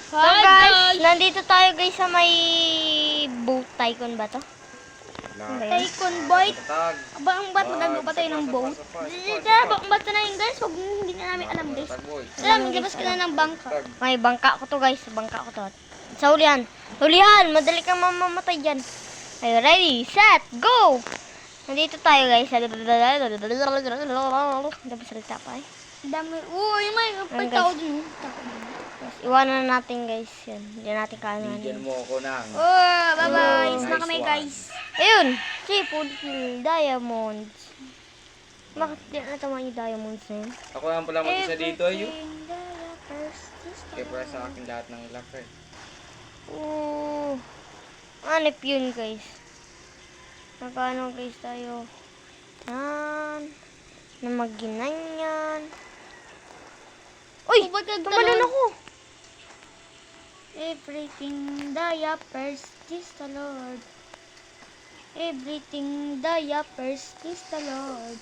So guys, nandito tayo guys sa may boat tycoon ba to? Tycoon boy. Tag. Aba, ang ba't magagawa pa tayo ng boat? Ang ba't na yun guys? Huwag hindi na namin alam guys. Alam, maglabas ka na ng bangka. May bangka ko to guys, bangka ko to. Sa hulihan. Hulihan, madali kang mamamatay dyan. Okay, ready, set, go! Nandito tayo guys. Dapat salita pa eh. Dami. Uy, may pagtao din. Yes, iwanan na natin guys. Yan, hindi natin kailangan. Bigyan mo ako ng... Oh, bye-bye. Oh, Na kami nice guys. Ayun! Triple diamonds. Bakit di natamaan yung diamonds na yun? Ako lang pala mag-isa dito ay yun. Everything that I first is Kaya para sa akin lahat ng luck eh. Oo. Hanip yun guys. Nagano guys tayo. Yan. Na maginanyan. Uy! Oh, ba't Tumalon nagtalon? ako! Everything diapers is the Lord. Everything diapers is the Lord.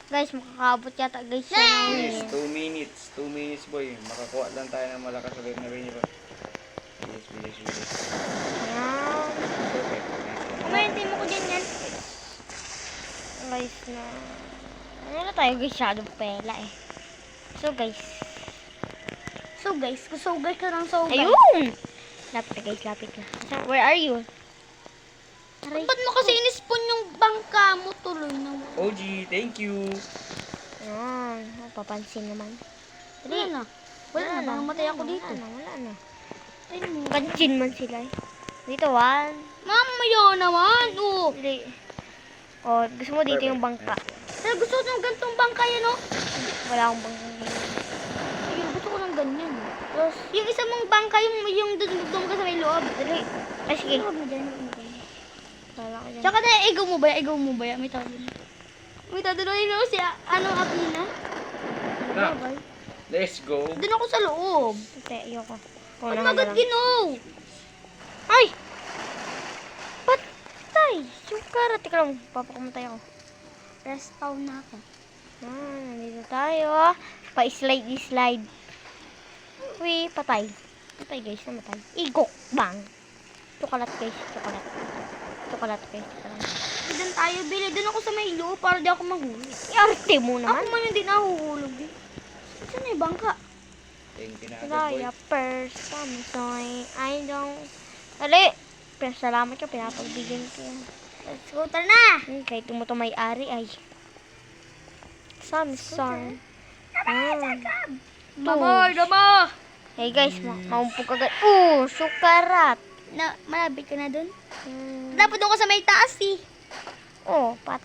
Guys, makakaabot yata guys Yes! yan. 2 minutes. 2 minutes boy. Makakuha lang tayo ng malakas ulit na rin. Bilis. Yan. Perfect. Kumaintin mo ko dyan yan. Guys na... Ano na tayo guys? Shadow pela eh. So guys. Kusugay ka ng sugay. Ayun! Lapit na guys, lapit na. So, where are you? Ba't mo kasi inispoon yung bangka mo tuloy na? OG, thank you. Yan. Oh, papansin naman. Wala na. Wala na. Namatay ako dito. Wala na. Ayun mo. Pansin man sila eh. Dito, one. Mamaya naman. Oh. Hindi. Oh, gusto mo dito yung bangka. Pero gusto ko ng gantong bangka yan, oh. Wala akong bangka ngayon. Ayun, gusto ko ng ganyan. Tapos, Yung isa mong bangka, yung doon ka sa may loob. dali. Ay, sige. Loob mo dyan, loob mo dyan. Wala ko dyan. Tsaka na, igaw mo ba? Igaw mo ba? May tawag yun. May tawag yun si, Apina. Na, let's go. Doon ako sa loob. Ate, ayoko. Ba't Kulang magad ginaw? Ay! Patay! Sukara. Teka lang, papakumatay ako. Respawn na ako. Nandito tayo. Pa-slide. Uy, patay. Patay guys, namatay. Igok, bang. Chocolate guys, chocolate guys. Doon tayo, Billy. Doon ako sa may loob para di ako mahuli. Iarte mo naman. Ako man yung di nahuhulog eh. Saan na yung bangka? Thank you na agad boy. Diapers, Samsoy, I don't... Ali! Pero salamat ka, pinapagbigyan ko yan. Let's go, tara na! Kahit tumuto may-ari ay... Samsung. Dama! Hey guys, maumpog agad. Sukarat. Malapit ka na doon? Hmm. Dapat doon ka sa may taas eh. Oh, pat.